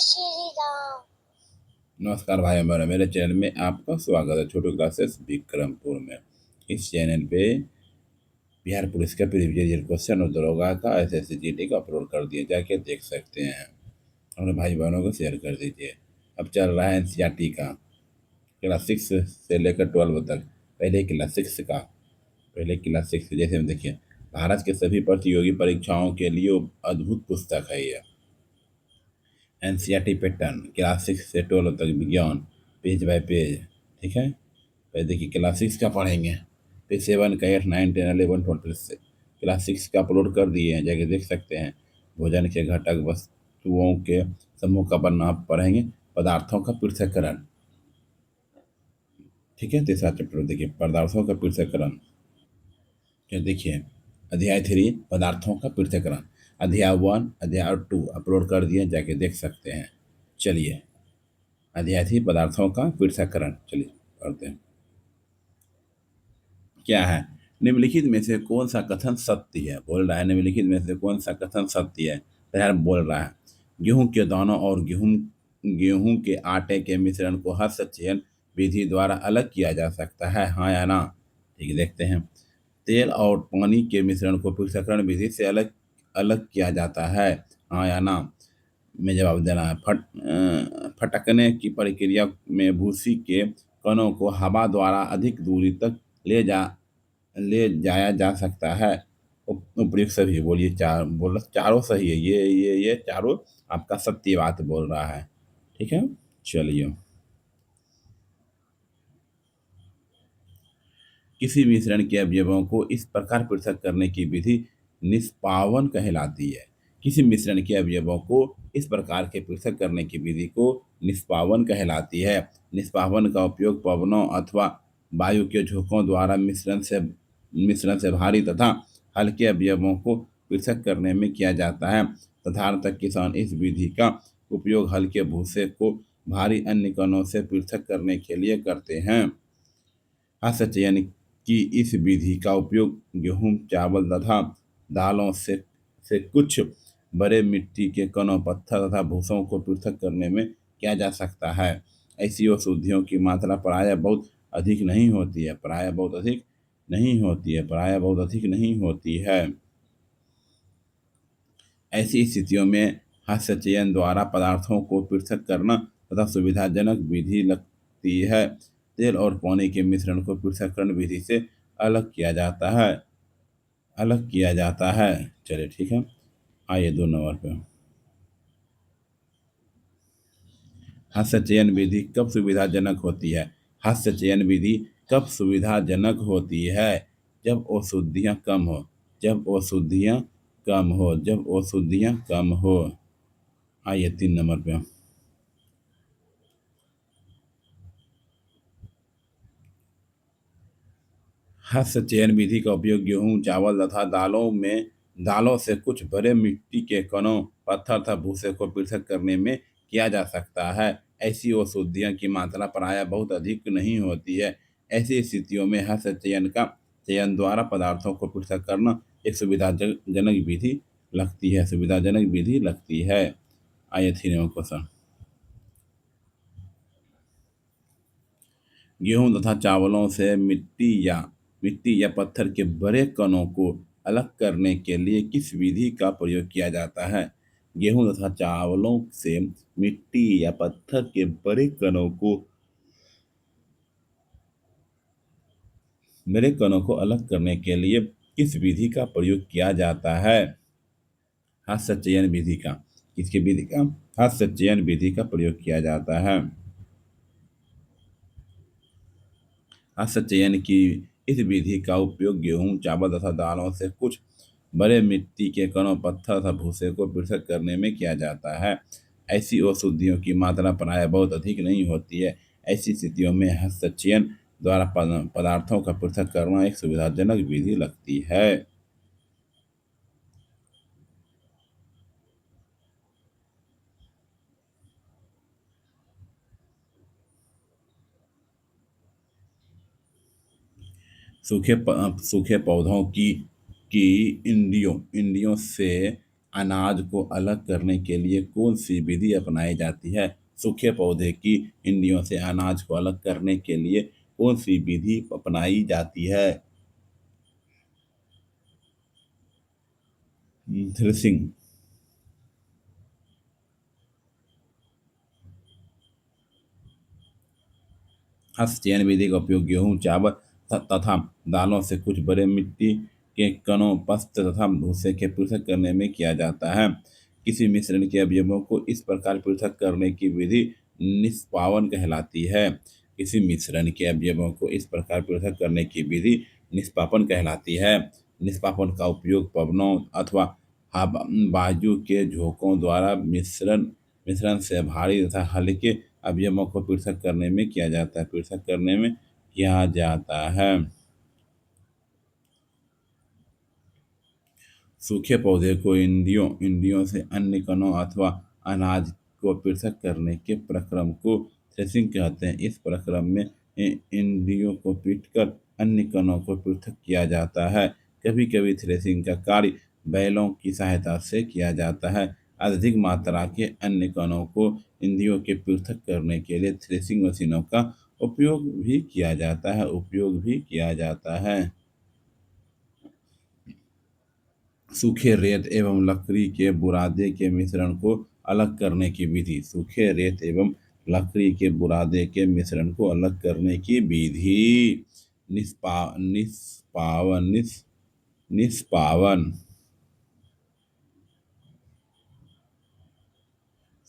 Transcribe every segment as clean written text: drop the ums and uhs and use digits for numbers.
श्री राम। नमस्कार भाई हमारा मेरे चैनल में आपका स्वागत है। छोटू क्लासेस विक्रमपुर में। इस चैनल पे बिहार पुलिस का प्रीवियस ईयर क्वेश्चन और दरोगा का एसएससी जीडी का अपलोड कर दिए, जाके देख सकते हैं। अपने भाई बहनों को शेयर कर दीजिए। अब चल रहा है एनसीईआरटी का क्लास 6 से लेकर 12 तक। पहले क्लास 6 जैसे हम देखिए, भारत के सभी प्रतियोगी परीक्षाओं के लिए अद्भुत पुस्तक है ये। एनसीईआरटी पैटर्न क्लास 6 से 12 तक विज्ञान, पेज बाय पेज। ठीक है, पहले देखिए क्लास 6 का पढ़ेंगे, फिर 7 का 8 9 10 11 12 से क्लास 6 का अपलोड कर दिए हैं, जाके देख सकते हैं। भोजन के घटक वस्तुओं के समूह का वर्णन आप पढ़ेंगे। पदार्थों का पृथक्करण, ठीक है, तीसरा चैप्टर देखिए पदार्थों का पृथक्करण। क्या देखिए, अध्याय 3 पदार्थों का पृथक्करण, अध्याय 1 अध्याय 2 अपलोड कर दिए, जाके देख सकते हैं। चलिए, अध्याय 3 पदार्थों का पृथक्करण, चलिए पढ़ते हैं। क्या है, निम्नलिखित में से कौन सा कथन सत्य है? बोल रहा है निम्नलिखित में से कौन सा कथन सत्य है। तो बोल रहा है, गेहूं के दानों और गेहूं के आटे के मिश्रण को हस्तचयन विधि द्वारा अलग किया जा सकता है, हाँ या ना? ठीक है, देखते हैं। तेल और पानी के मिश्रण को पृथक्करण विधि से अलग अलग किया जाता है, हाँ या ना? में जवाब देना है। फटकने की प्रक्रिया में भूसी के कणों को हवा द्वारा अधिक दूरी तक ले जाया जा सकता है। उपयुक्त सभी बोलिए, चारों सही है। ये चारों आपका सत्य बात बोल रहा है। ठीक है, चलिए। किसी मिश्रण के अवयवों को इस प्रकार पृथक करने की विधि निष्पावन कहलाती है। किसी मिश्रण के अवयवों को इस प्रकार के पृथक करने की विधि को निष्पावन कहलाती है। निष्पावन का उपयोग पवनों अथवा वायु के झोंकों द्वारा मिश्रण से भारी तथा हल्के अवयवों को पृथक करने में किया जाता है। साधारणतः किसान इस विधि का उपयोग हल्के भूसे को भारी अन्य कणों से पृथक करने के लिए करते हैं। हस्तचयन की इस विधि का उपयोग गेहूं, चावल तथा दालों से कुछ बड़े मिट्टी के कणों, पत्थर तथा भूसों को पृथक करने में किया जा सकता है। ऐसी औषधियों की मात्रा प्रायः बहुत अधिक नहीं होती है, प्रायः बहुत अधिक नहीं होती है। ऐसी स्थितियों में हस्तचयन द्वारा पदार्थों को पृथक करना तथा सुविधाजनक विधि लगती है। तेल और पानी के मिश्रण को पृथक्करण विधि से अलग किया जाता है। चलिए ठीक है, आइए 2 नंबर पे। हस्तचयन विधि कब सुविधाजनक होती है? हस्तचयन विधि कब सुविधाजनक होती है? जब अशुद्धियां कम हो। जब अशुद्धियां कम हो। आइए 3 नंबर पे। हस्तचयन विधि का उपयोग गेहूं, चावल तथा दालों से कुछ बड़े मिट्टी के कणों, पत्थर तथा भूसे को पृथक करने में किया जा सकता है। ऐसी औषधियों की मात्रा प्रायः बहुत अधिक नहीं होती है। ऐसी स्थितियों में हस्तचयन का चयन द्वारा पदार्थों को पृथक करना एक सुविधाजनक विधि लगती है। आइए 3 क्वेश्चन। गेहूं तथा चावलों से मिट्टी या पत्थर के बड़े कणों को अलग करने के लिए किस विधि का प्रयोग किया जाता है? गेहूं तथा चावलों से मिट्टी या पत्थर के बड़े कणों को अलग करने के लिए किस विधि का प्रयोग किया जाता है? हस्तचयन विधि का। किसकी विधि का? हस्तचयन विधि का प्रयोग किया जाता है। हस्तचयन की इस विधि का उपयोग गेहूं, चावल तथा दालों से कुछ बड़े मिट्टी के कणों, पत्थर तथा भूसे को पृथक करने में किया जाता है। ऐसी औषधियों की मात्रा प्रायः बहुत अधिक नहीं होती है। ऐसी स्थितियों में हस्तचयन द्वारा पदार्थों का पृथक करना एक सुविधाजनक विधि लगती है। सूखे पौधों की इंडियों से अनाज को अलग करने के लिए कौन सी विधि अपनाई जाती है? सूखे पौधे की इंडियों से अनाज को अलग करने के लिए कौन सी विधि अपनाई जाती है? थ्रेसिंग। हस्तचयन विधि का उपयोग गेहूं, चावल तथा दालों से कुछ बड़े मिट्टी के कणों, पश्च तथा भूसे के पृथक करने में किया जाता है। किसी मिश्रण के अवयवों को इस प्रकार पृथक करने की विधि निष्पावन कहलाती है। किसी मिश्रण के अवयवों को इस प्रकार पृथक करने की विधि निष्पापन कहलाती है। निष्पापन का उपयोग पवनों अथवा वायु के झोंकों द्वारा मिश्रण मिश्रण से भारी तथा हल्के अवयवों को पृथक करने में किया जाता है। पृथक करने में किया जाता है। सूखे पौधे को इंडियों से अन्य कणों अथवा अनाज को पृथक करने के प्रक्रम को थ्रेसिंग कहते हैं। इस प्रक्रम में इंडियों को पीटकर अन्य कणों को पृथक किया जाता है। कभी कभी थ्रेसिंग का कार्य बैलों की सहायता से किया जाता है। अधिक मात्रा के अन्य कणों को इंद्रियों के पृथक करने के लिए थ्रेसिंग मशीनों का उपयोग भी किया जाता है। सूखे रेत एवं लकड़ी के बुरादे के मिश्रण को अलग करने की विधि। सूखे रेत एवं लकड़ी के बुरादे के मिश्रण को अलग करने की विधि निष्पावन।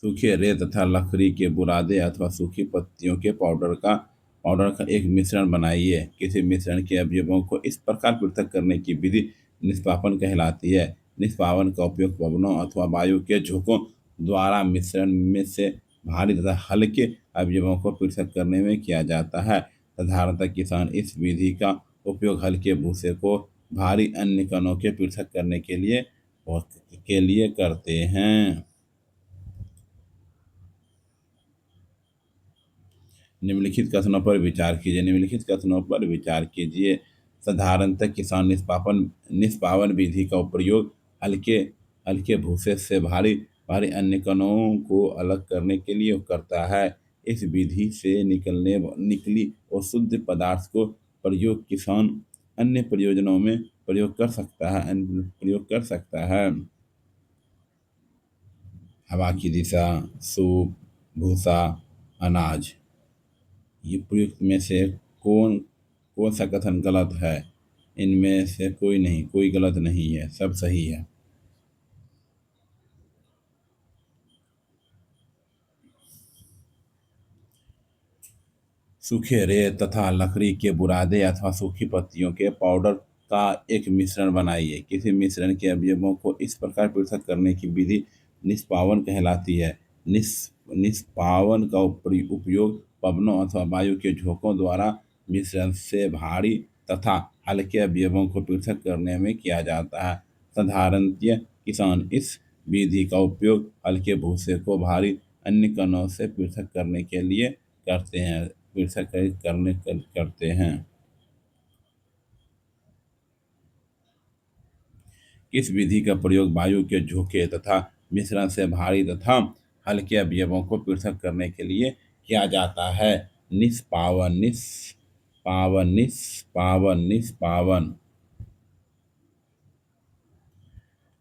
सूखे रेत तथा लकड़ी के बुरादे अथवा सूखी पत्तियों के पाउडर का एक मिश्रण बनाइए। किसी मिश्रण के अवयवों को इस प्रकार पृथक करने की विधि निष्पापन कहलाती है। निष्पावन का उपयोग पवनों अथवा वायु के झोंकों द्वारा मिश्रण में से भारी तथा हल्के अवयवों को पृथक करने में किया जाता है। साधारणतः किसान इस विधि का उपयोग हल्के भूसे को भारी अन्य कणों के पृथक करने के लिए करते हैं। निम्नलिखित कथनों पर विचार कीजिए। साधारणतः किसान निष्पावन विधि का प्रयोग हल्के हल्के भूसे से भारी भारी अन्य कणों को अलग करने के लिए करता है। इस विधि से निकली अशुद्ध पदार्थ को प्रयोग किसान अन्य प्रयोजनों में प्रयोग कर सकता है। हवा की दिशा, सूप, भूसा, अनाज, ये प्रयुक्त में से कौन कौन सा कथन गलत है? इनमें से कोई गलत नहीं है, सब सही है। सूखे रेत तथा लकड़ी के बुरादे अथवा सूखी पत्तियों के पाउडर का एक मिश्रण बनाइए। किसी मिश्रण के अवयवों को इस प्रकार पृथक करने की विधि निष्पावन कहलाती है। निष्पावन का उपयोग पवनों अथवा वायु के झोंकों द्वारा मिश्रण से भारी तथा हल्के अवयवों को पृथक करने में किया जाता है। साधारणतः किसान इस विधि का उपयोग हल्के भूसे को भारी अन्य कणों से पृथक करने के लिए करते हैं। इस विधि का प्रयोग वायु के झोंके तथा मिश्रण से भारी तथा हल्के अवयवों को पृथक करने के लिए किया जाता है। निष्पावन।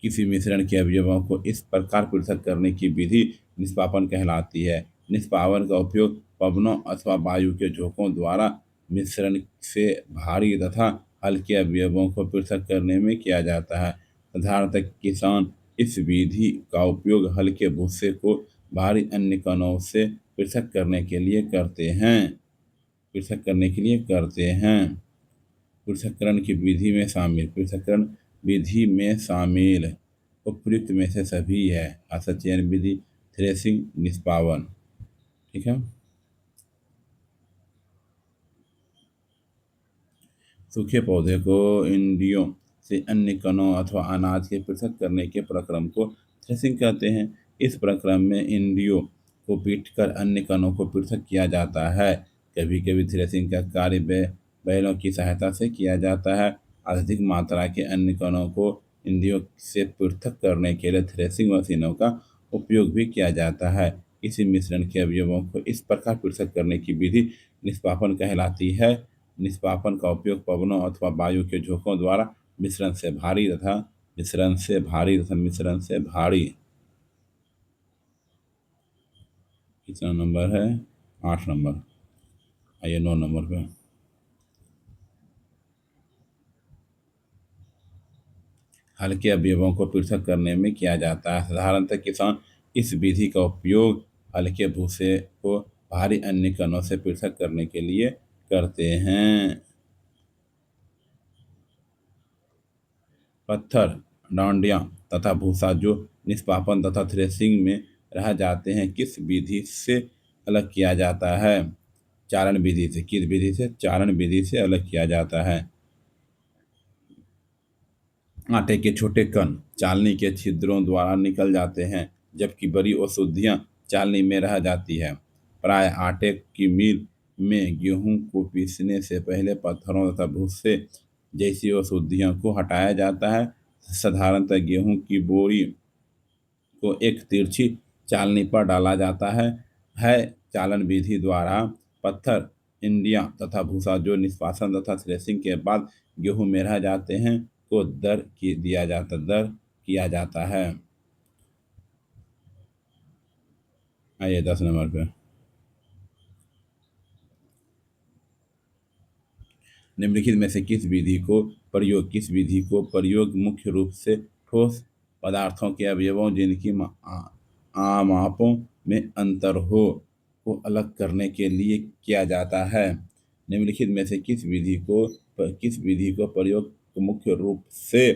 किसी मिश्रण के अवयवों को इस प्रकार पृथक करने की विधि निष्पापन कहलाती है। निष्पावन का उपयोग पवनों अथवा वायु के झोंकों द्वारा मिश्रण से भारी तथा हल्के अवयवों को पृथक करने में किया जाता है। साधारणतः किसान इस विधि का उपयोग हल्के भूसे को भारी अन्य कणों से पृथक्करण विधि में शामिल उपयुक्त में से सभी है। हस्तचयन विधि, थ्रेसिंग, निष्पावन। ठीक है। सूखे पौधे को इंद्रियों से अन्य कणों अथवा अनाज के पृथक करने के प्रक्रम को थ्रेसिंग कहते हैं। इस प्रक्रम में इंद्रियों को पीटकर अन्य कणों को पृथक किया जाता है। कभी कभी थ्रेसिंग का कार्य बैलों की सहायता से किया जाता है। अधिक मात्रा के अन्य कणों को इंद्रियों से पृथक करने के लिए थ्रेसिंग मशीनों का उपयोग भी किया जाता है। किसी मिश्रण के अवयवों को इस प्रकार पृथक करने की विधि निष्पापन कहलाती है। निष्पापन का उपयोग पवनों अथवा वायु के झोंकों द्वारा मिश्रण से भारी कितना नंबर है? 8 नंबर। आइए 9 नंबर पे। हल्के अवयवों को पृथक करने में किया जाता है। साधारणतः किसान इस विधि का उपयोग हल्के भूसे को भारी अन्य कणों से पृथक करने के लिए करते हैं। पत्थर, डांडिया तथा भूसा जो निष्पापन तथा थ्रेसिंग में रह जाते हैं, किस विधि से अलग किया जाता है? चारण विधि से। किस विधि से? चारण विधि से अलग किया जाता है। आटे के छोटे कण चालनी के छिद्रों द्वारा निकल जाते हैं, जबकि बड़ी अशुद्धियां चालनी में रह जाती है। प्राय आटे की मील में गेहूं को पीसने से पहले पत्थरों तथा भूसे जैसी अशुद्धियों को हटाया जाता है। साधारणतः गेहूं की बोरी को एक तिरछी चालनी पर डाला जाता है चालन विधि द्वारा पत्थर, इंडिया तथा भूसा जो निष्पासन तथा थ्रेसिंग के बाद गेहूं में रह जाते हैं को दर किया जाता है। आइए 10 नंबर पे। निम्नलिखित में से किस विधि को प्रयोग मुख्य रूप से ठोस पदार्थों के अवयवों जिनकी आमापों में अंतर हो को अलग करने के लिए किया जाता है? निम्नलिखित में से किस विधि को प्रयोग मुख्य रूप से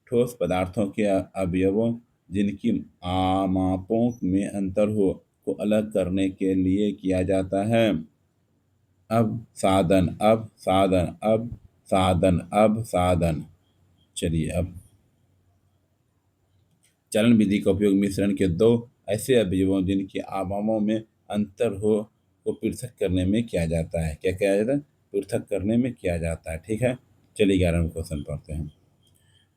ठोस पदार्थों के अवयवों जिनकी आमापों में अंतर हो को अलग करने के लिए किया जाता है? अब साधन। चलिए अब चलन विधि का उपयोग मिश्रण के दो ऐसे अवयवों जिनके आवामों में अंतर हो को पृथक करने में किया जाता है। क्या किया जाता है? पृथक करने में किया जाता है। ठीक है, चलिए 11वां क्वेश्चन पढ़ते हैं।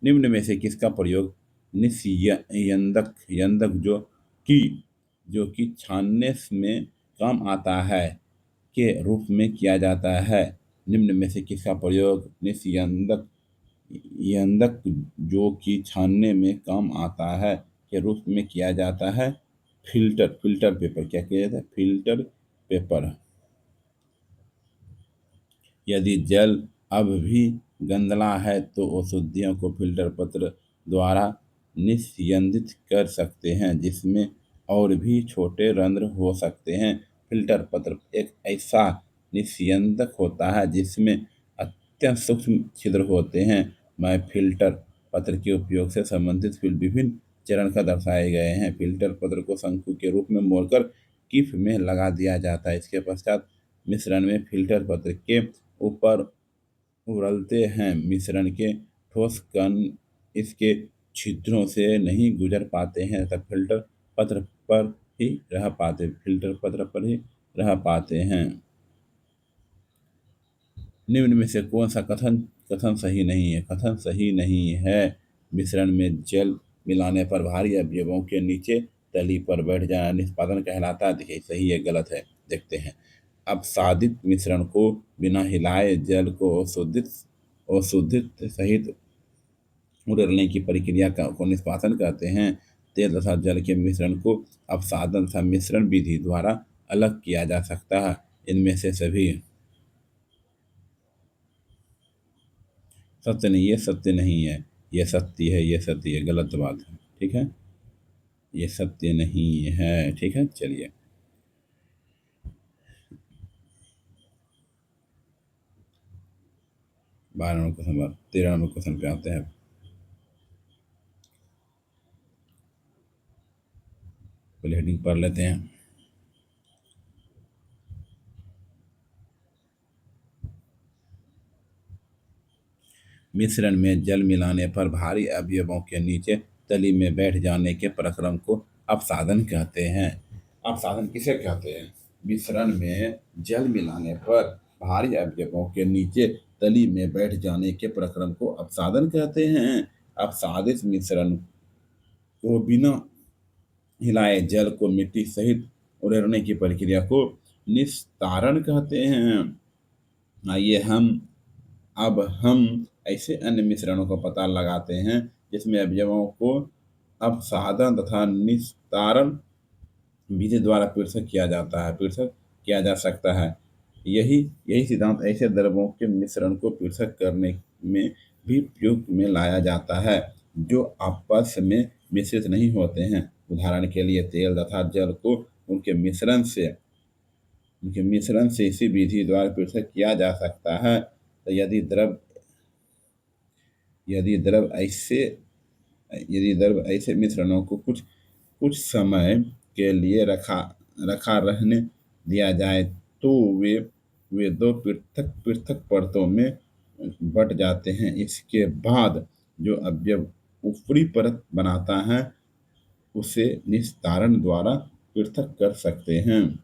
निम्न में से किसका प्रयोग निस्यंदक जो कि छानने में काम आता है के रूप में किया जाता है? निम्न में से किसका प्रयोग निस्यंदक जो कि छानने में काम आता है के रूप में किया जाता है? Filter paper. क्या किया जाता है? Filter paper. यदि जल अब भी गंदला है तो अशुद्धियों को फिल्टर पत्र द्वारा निस्यंदित कर सकते हैं, जिसमें और भी छोटे रंध्र हो सकते हैं। फिल्टर पत्र एक ऐसा निस्यंदक होता है जिसमें अत्यंत सूक्ष्म छिद्र होते हैं। मैं फिल्टर पत्र के उपयोग से संबंधित विभिन्न चरण का दर्शाए गए हैं। फिल्टर पत्र को शंकु के रूप में मोड़कर किफ में लगा दिया जाता है। इसके पश्चात मिश्रण में फिल्टर पत्र के ऊपर उड़लते हैं। मिश्रण के ठोस कण इसके छिद्रों से नहीं गुजर पाते हैं तथा फिल्टर पत्र पर ही रह पाते हैं। निम्न में से कौन सा कथन सही नहीं है? कथन सही नहीं है। मिश्रण में जल मिलाने पर भारी अवयवों के नीचे तली पर बैठ जाना निष्पादन कहलाता है। देखिए सही है गलत है, देखते हैं। अपसादित मिश्रण को बिना हिलाए जल को अशोधित सहित उड़ने की प्रक्रिया को निष्पादन कहते हैं। तेल तथा जल के मिश्रण को अपसादन तथा मिश्रण विधि द्वारा अलग किया जा सकता है। इनमें से सभी सत्य नहीं, ये सत्य नहीं है, ये सत्य है, ये सत्य है, गलत बात है। ठीक है, ये सत्य नहीं है। ठीक है, चलिए 12 क्वेश्चन बाद 13 क्वेश्चन पे आते हैं। पहले हेडिंग पढ़ लेते हैं। मिश्रण में जल मिलाने पर भारी अवयवों के नीचे तली में बैठ जाने के प्रक्रम को अपसादन कहते हैं। अपसादन किसे कहते हैं? मिश्रण में जल मिलाने पर भारी अवयवों के नीचे तली में बैठ जाने के प्रक्रम को अपसादन कहते हैं। अपसादित मिश्रण को बिना हिलाए जल को मिट्टी सहित उड़ेरने की प्रक्रिया को निस्तारण कहते हैं। आइए हम ऐसे अन्य मिश्रणों का पता लगाते हैं जिसमें अवयवों को अपसादन तथा निस्तारण विधि द्वारा पृथक किया जाता है, पृथक किया जा सकता है। यही यही सिद्धांत ऐसे द्रव्यों के मिश्रण को पृथक करने में भी प्रयोग में लाया जाता है जो आपस में मिश्रित नहीं होते हैं। उदाहरण के लिए तेल तथा जल को उनके मिश्रण से इसी विधि द्वारा पृथक किया जा सकता है। तो यदि द्रव ऐसे यदि द्रव ऐसे मिश्रणों को कुछ कुछ समय के लिए रखा रहने दिया जाए तो वे दो पृथक पृथक परतों में बट जाते हैं। इसके बाद जो अवयव ऊपरी परत बनाता है उसे निस्तारण द्वारा पृथक कर सकते हैं।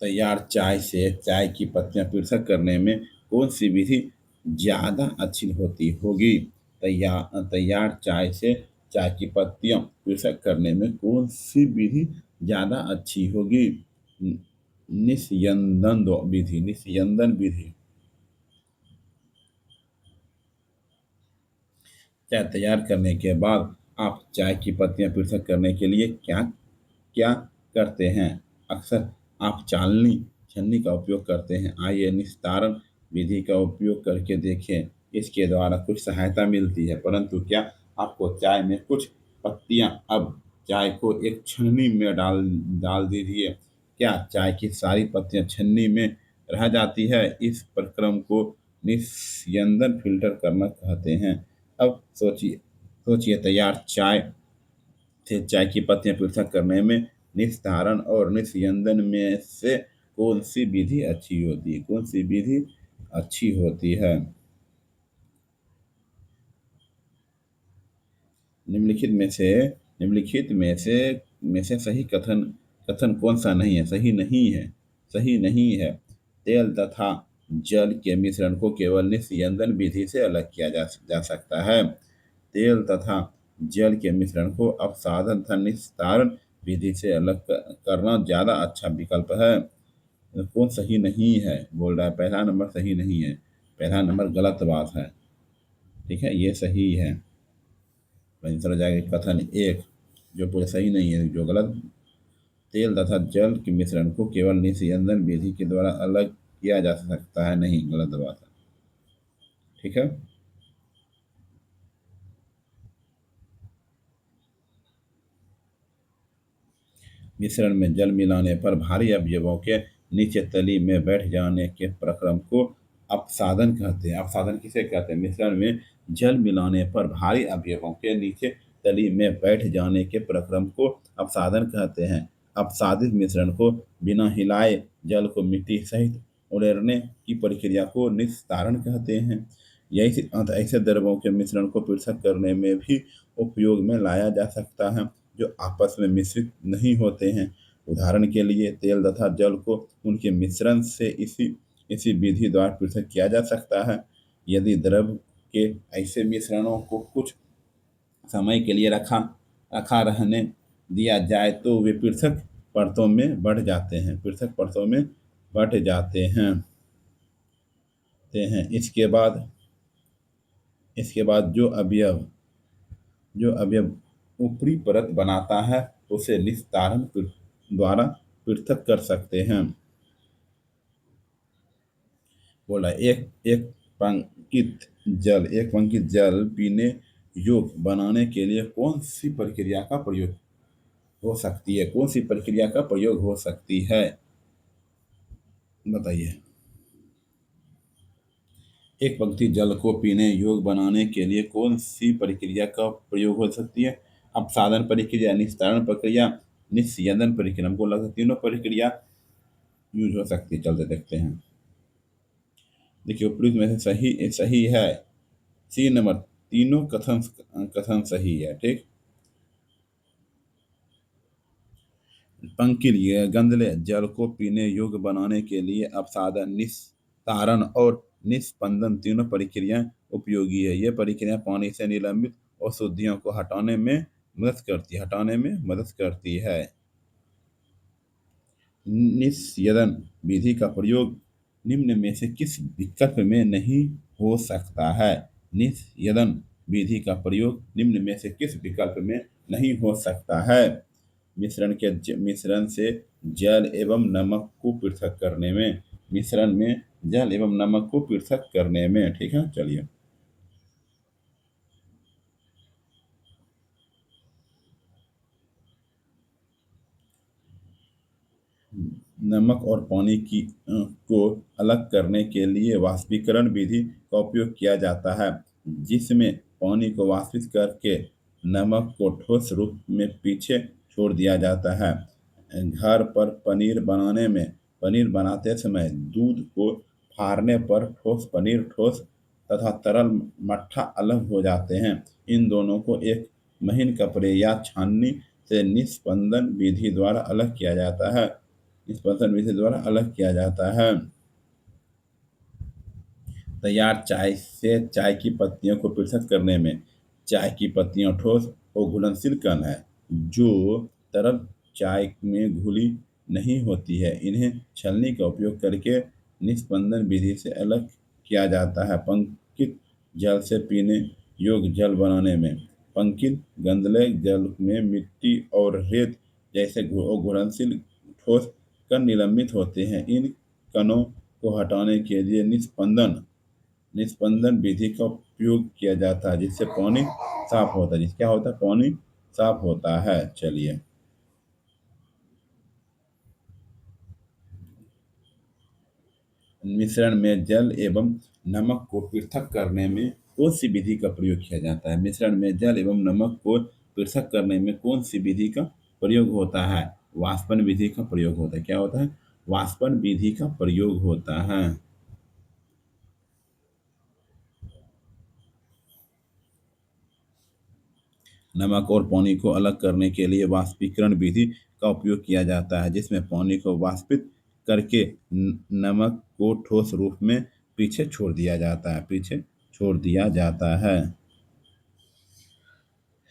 तैयार चाय से चाय की पत्तियां पृथक करने में कौन सी विधि ज्यादा अच्छी होती होगी? तैयार चाय से चाय की पत्तियां पृथक करने में कौन सी विधि ज्यादा अच्छी होगी? निस्यंदन विधि। चाय तैयार करने के बाद आप चाय की पत्तियां पृथक करने के लिए क्या क्या करते हैं? अक्सर आप छन्नी का उपयोग करते हैं। आइए निस्तारण विधि का उपयोग करके देखें। इसके द्वारा कुछ सहायता मिलती है, परंतु क्या आपको चाय में कुछ पत्तियां अब चाय को एक छन्नी में डाल दीजिए। क्या चाय की सारी पत्तियां छन्नी में रह जाती है? इस प्रक्रम को निस्यंदन फिल्टर करना कहते हैं। अब सोचिए तैयार चाय से चाय की पत्तियां पृथक करने में निस्तारण और निस्यंदन में से कौन सी विधि अच्छी होती है? कौन सी विधि अच्छी होती है? निम्नलिखित में से सही कथन कथन कौन सा नहीं है? सही नहीं है। तेल तथा जल के मिश्रण को केवल निस्यंदन विधि से अलग किया जा सकता है। तेल तथा जल के मिश्रण को अपसादन तथा निस्तारण विधि से अलग करना ज्यादा अच्छा विकल्प है। कौन सही नहीं है बोल रहा है? पहला नंबर सही नहीं है, पहला नंबर गलत बात है। ठीक है, ये सही है। आंसर हो जाएगा कथन एक, जो पूरे सही नहीं है, जो गलत। तेल तथा जल के मिश्रण को केवल निस्यंदन विधि के द्वारा अलग किया जा सकता है, नहीं, गलत बात है। ठीक है। मिश्रण में जल मिलाने पर भारी अवयवों के नीचे तली में बैठ जाने के प्रक्रम को अपसादन कहते हैं। अपसादन किसे कहते हैं? मिश्रण में जल मिलाने पर भारी अवयवों के नीचे तली में बैठ जाने के प्रक्रम को अपसादन कहते हैं। अपसादित मिश्रण को बिना हिलाए जल को मिट्टी सहित उड़ेरने की प्रक्रिया को निस्तारण कहते हैं। यही सिद्धांत ऐसे द्रव्यों के मिश्रण को पृथक करने में भी उपयोग में लाया जा सकता है जो आपस में मिश्रित नहीं होते हैं। उदाहरण के लिए तेल तथा जल को उनके मिश्रण से इसी इसी विधि द्वारा पृथक किया जा सकता है। यदि द्रव के ऐसे मिश्रणों को कुछ समय के लिए रखा रहने दिया जाए तो वे पृथक परतों में बढ़ जाते हैं। इसके बाद जो अवयव ऊपरी परत बनाता है उसे निस्तारण द्वारा पृथक कर सकते हैं। बोला एक पंक्ति जल पीने योग्य बनाने के लिए कौन सी प्रक्रिया का प्रयोग हो सकती है? कौन सी प्रक्रिया का प्रयोग हो सकती है, बताइए। एक पंक्ति जल को पीने योग्य बनाने के लिए कौन सी प्रक्रिया का प्रयोग हो सकती है? अपसादन प्रक्रिया, निस्तारण प्रक्रिया, निस्यंदन प्रक्रिया। हमको लगता है तीनों प्रक्रिया यूज हो सकती है। चलते देखते हैं। देखिए उपयुक्त में से सही है सी नंबर, तीनों कथन सही है। ठीक। पंकिल गंधले जल को पीने योग्य बनाने के लिए अपसादन, निस्तारण और निस्पंदन तीनों प्रक्रियाएं उपयोगी है। ये प्रक्रिया पानी से निलंबित अशुद्धियों को हटाने में मदद करती है। निस्यदन विधि का प्रयोग निम्न में से किस विकल्प में नहीं हो सकता है? निस्यदन विधि का प्रयोग निम्न में से किस विकल्प में नहीं हो सकता है? मिश्रण से जल एवं नमक को पृथक करने में। मिश्रण में जल एवं नमक को पृथक करने में। ठीक है, चलिए। नमक और पानी को अलग करने के लिए वाष्पीकरण विधि का उपयोग किया जाता है, जिसमें पानी को वाष्पित करके नमक को ठोस रूप में पीछे छोड़ दिया जाता है। घर पर पनीर बनाते समय दूध को फाड़ने पर ठोस तथा तरल मट्ठा अलग हो जाते हैं। इन दोनों को एक महीन कपड़े या छाननी से निष्पंदन विधि द्वारा अलग किया जाता है। तैयार चाय से चाय की पत्तियों को पृथक करने में। चाय की पत्तियां ठोस और घुलनशील कण है, जो तरल चाय में घुली नहीं होती है। इन्हें छलनी का उपयोग करके निस्पंदन विधि से अलग किया जाता है। पंकित जल से पीने योग्य जल बनाने में। पंकित गंधले जल में मिट्टी और रेत जैसे घुलनशील ठोस कण निलंबित होते हैं। इन कणों को हटाने के लिए निस्पंदन विधि का उपयोग किया जाता है, जिससे पानी साफ होता है। क्या होता है? पानी साफ होता है। चलिए। मिश्रण में जल एवं नमक को पृथक करने में कौन सी विधि का प्रयोग किया जाता है? मिश्रण में जल एवं नमक को पृथक करने में कौन सी विधि का प्रयोग होता है? वाष्पन विधि का प्रयोग होता है। क्या होता है? वाष्पन विधि का प्रयोग होता है। नमक और पानी को अलग करने के लिए वाष्पीकरण विधि का उपयोग किया जाता है, जिसमें पानी को वाष्पित करके नमक को ठोस रूप में पीछे छोड़ दिया जाता है।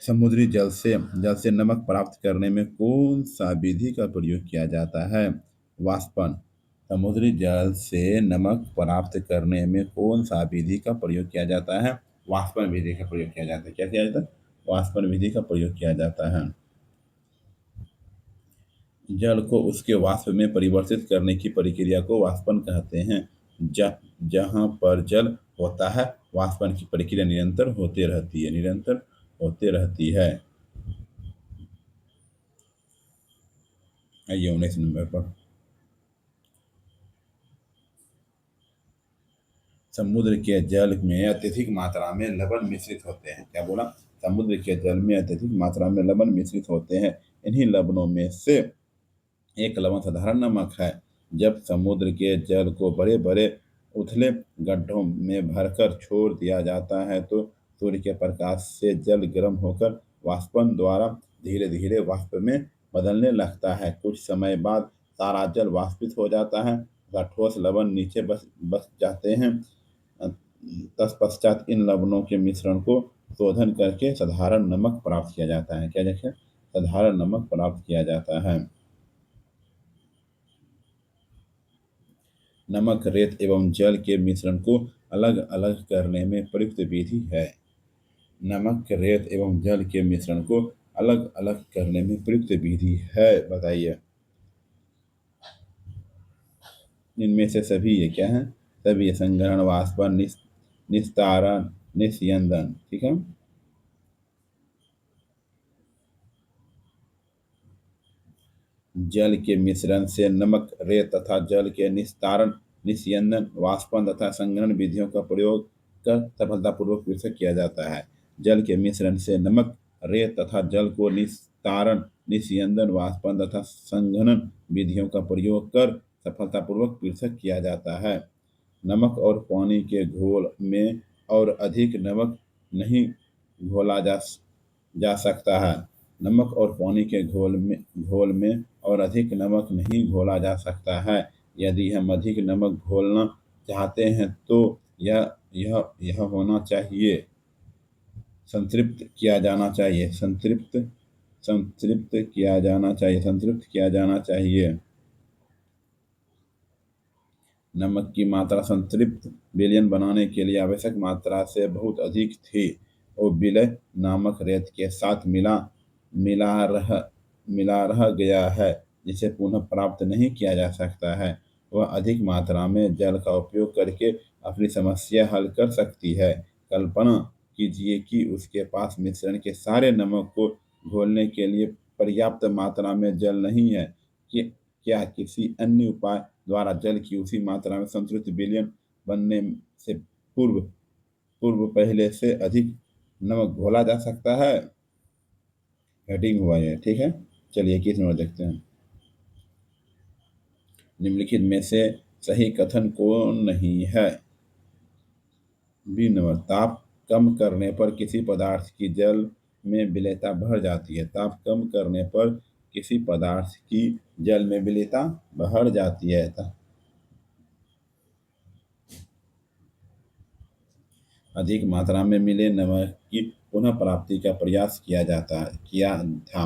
समुद्री जल से नमक प्राप्त करने में कौन सा विधि का प्रयोग किया जाता है? वाष्पन। समुद्री जल से नमक प्राप्त करने में कौन सा विधि का प्रयोग किया जाता है? वाष्पन विधि का प्रयोग किया जाता है। क्या किया जाता है? वाष्पन विधि का प्रयोग किया जाता है। जल को उसके वाष्प में परिवर्तित करने की प्रक्रिया को वाष्पन कहते हैं। जहाँ पर जल होता है, वाष्पन की प्रक्रिया निरंतर होते रहती है। आइए 19 नंबर पर। समुद्र के जल में अत्यधिक मात्रा में लवण मिश्रित होते हैं। क्या बोला? समुद्र के जल में अत्यधिक मात्रा में लवण मिश्रित होते हैं। इन्हीं लवणों में से एक लवण साधारण नमक है। जब समुद्र के जल को बड़े बड़े उथले गड्ढों में भरकर छोड़ दिया जाता है, तो सूर्य के प्रकाश से जल गर्म होकर वाष्पन द्वारा धीरे धीरे वाष्प में बदलने लगता है। कुछ समय बाद सारा जल वाष्पित हो जाता है तथा ठोस लवण नीचे बस जाते हैं। तत्पश्चात इन लवणों के मिश्रण को शोधन करके साधारण नमक प्राप्त किया जाता है। क्या देखें? साधारण नमक प्राप्त किया जाता है। नमक, रेत एवं जल के मिश्रण को अलग अलग करने में प्रयुक्त विधि है। नमक, रेत एवं जल के मिश्रण को अलग अलग करने में प्रयुक्त विधि है। बताइए। इनमें से सभी ये क्या है? सभी ये संग्रहण, वाष्पन, निस्तारण, निस्यंदन। ठीक है। जल के मिश्रण से नमक, रेत तथा जल के निस्तारण, निस्यंदन, वाष्पन तथा संघनन विधियों का प्रयोग कर सफलतापूर्वक पृथक किया जाता है। जल के मिश्रण से नमक, रेत तथा जल को निस्तारण, निस्यंदन, वाष्पन तथा संघनन विधियों का प्रयोग कर सफलतापूर्वक पृथक किया जाता है। नमक और पानी के घोल में और अधिक नमक नहीं घोला जा सकता है। नमक और पानी के घोल में और अधिक नमक नहीं घोला जा सकता है। यदि हम अधिक नमक घोलना चाहते हैं तो यह होना चाहिए, संतृप्त किया जाना चाहिए, संतृप्त किया जाना चाहिए। नमक की मात्रा संतृप्त विलयन बनाने के लिए आवश्यक मात्रा से बहुत अधिक थी और विलय नामक रेत के साथ मिला रह मिला रह गया है, जिसे पुनः प्राप्त नहीं किया जा सकता है। वह अधिक मात्रा में जल का उपयोग करके अपनी समस्या हल कर सकती है। कल्पना कीजिए कि उसके पास मिश्रण के सारे नमक को घोलने के लिए पर्याप्त मात्रा में जल नहीं है। कि क्या किसी अन्य उपाय द्वारा जल की उसी मात्रा में संतृप्त विलयन बनने से पूर्व पूर्व पहले से अधिक नमक घोला जा सकता है? हेडिंग हुआ है, ठीक है। चलिए 21 नंबर देखते हैं। निम्नलिखित में से सही कथन कौन नहीं है? बी नंबर, ताप कम करने पर किसी पदार्थ की जल में विलेयता बढ़ जाती है। ताप कम करने पर किसी पदार्थ की जल में विलेयता बढ़ जाती है। अधिक मात्रा में मिले नमक की पुनः प्राप्ति का प्रयास किया था।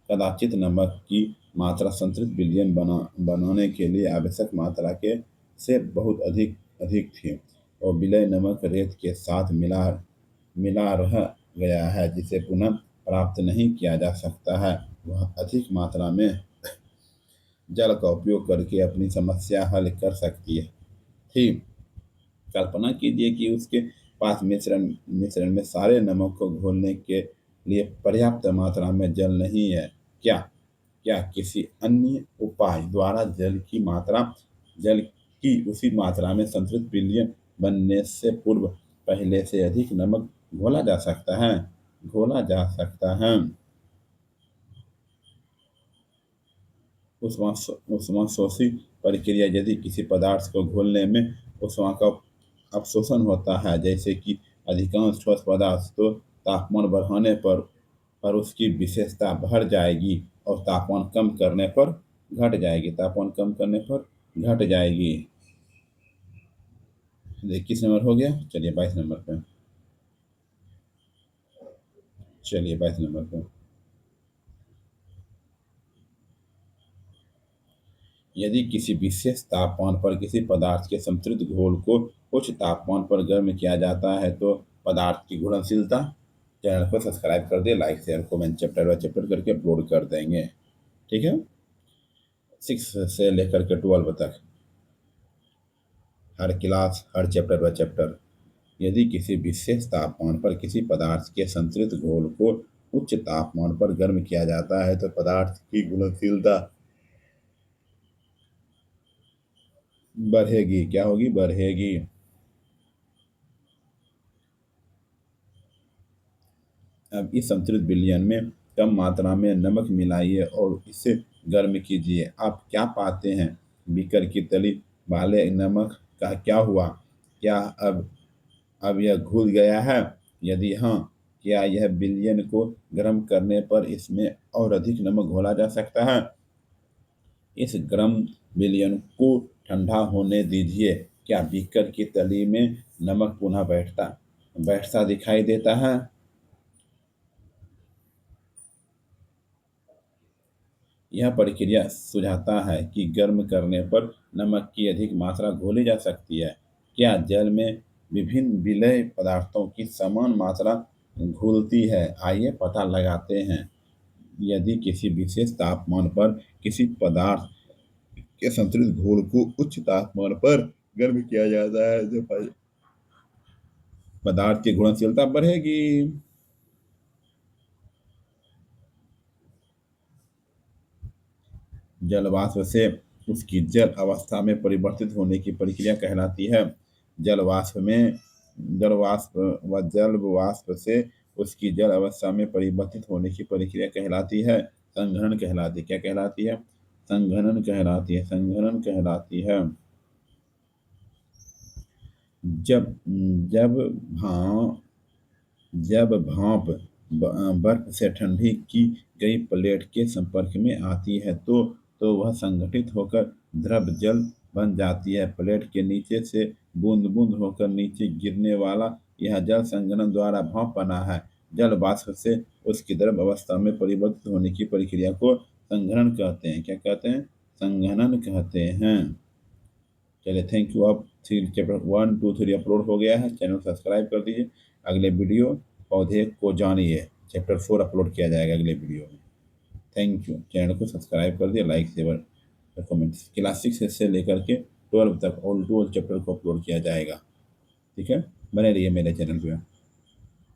कदाचित नमक की मात्रा संतृप्त विलयन बनाने के लिए आवश्यक मात्रा के से बहुत अधिक अधिक थी और विलय नमक रेत के साथ मिला रह गया है, जिसे पुनः प्राप्त नहीं किया जा सकता है। वह अधिक मात्रा में जल का उपयोग करके अपनी समस्या हल कर सकती है थी। कल्पना कीजिए कि उसके पास मिश्रण में सारे नमक को घोलने के लिए पर्याप्त मात्रा में जल नहीं है। क्या क्या किसी अन्य उपाय द्वारा जल की उसी मात्रा में संतृप्त विलयन बनने से पूर्व पहले से अधिक नमक घोला जा सकता है? घोला जा सकता है। उष्माशोषी प्रक्रिया, यदि किसी पदार्थ को घोलने में उष्मा का अवशोषण होता है, जैसे कि अधिकांश ठोस पदार्थ, तो तापमान बढ़ाने पर उसकी विशेषता बढ़ जाएगी और तापमान कम करने पर घट जाएगी। तापमान कम करने पर घट जाएगी। 21 नंबर हो गया। चलिए 22 नंबर पे। चलिए 22 नंबर पे। यदि किसी विशेष तापमान पर किसी पदार्थ के संतृप्त घोल को उच्च तापमान पर गर्म किया जाता है तो पदार्थ की घुलनशीलता। चैनल को सब्सक्राइब कर दे, like share comment chapter by chapter करके अपलोड कर देंगे, ठीक है। 6 से लेकर के 12 तक हर क्लास, हर चैप्टर बाय चैप्टर। यदि किसी विशेष तापमान पर किसी पदार्थ के संतृप्त घोल को उच्च तापमान पर गर्म किया जाता है तो पदार्थ की घुलनशीलता बढ़ेगी। क्या होगी? बढ़ेगी। अब इस संतृप्त विलयन में कम मात्रा में नमक मिलाइए और इसे गर्म कीजिए। आप क्या पाते हैं? बीकर की तली वाले नमक का क्या हुआ? क्या अब यह घुल गया है? यदि हाँ, क्या यह विलयन को गर्म करने पर इसमें और अधिक नमक घोला जा सकता है? इस गर्म विलयन को ठंडा होने दीजिए। क्या बीकर की तली में नमक पुनः बैठता दिखाई देता है? यह प्रक्रिया सुझाता है कि गर्म करने पर नमक की अधिक मात्रा घोली जा सकती है। क्या जल में विभिन्न विलय पदार्थों की समान मात्रा घुलती है? आइए पता लगाते हैं। यदि किसी विशेष तापमान पर किसी पदार्थ के संतृप्त घोल को उच्च तापमान पर गर्म किया जाता है तो पदार्थ की घुलनशीलता बढ़ेगी। जल वाष्प से उसकी जल अवस्था में परिवर्तित होने की प्रक्रिया कहलाती है। जल वाष्प से उसकी जल अवस्था में परिवर्तित होने की प्रक्रिया कहलाती है संघनन कहलाती है। क्या कहलाती है? संघनन कहलाती है। संघनन कहलाती है। जब जब भाप जब भाप बर्फ से ठंडी की गई प्लेट के संपर्क में आती है तो वह संगठित होकर द्रव जल बन जाती है। प्लेट के नीचे से बूंद-बूंद होकर नीचे गिरने वाला यह जल संघनन द्वारा भाप बना है। जल वाष्प से उसकी द्रव अवस्था में परिवर्तित होने की प्रक्रिया को संघनन कहते हैं। क्या कहते हैं? संघनन कहते हैं। चलिए, थैंक यू। अब थ्री चैप्टर 1, 2, 3 अपलोड हो गया है। चैनल सब्सक्राइब कर दीजिए। अगले वीडियो पौधे को जानिए चैप्टर 4 अपलोड किया जाएगा अगले वीडियो में। Thank you. चैनल को सब्सक्राइब कर दिए, लाइक शेयर कमेंट्स। क्लास 6 से लेकर के 12 तक ऑल टू ऑल चैप्टर को अपलोड किया जाएगा। ठीक है, बने रहिए मेरे चैनल पे।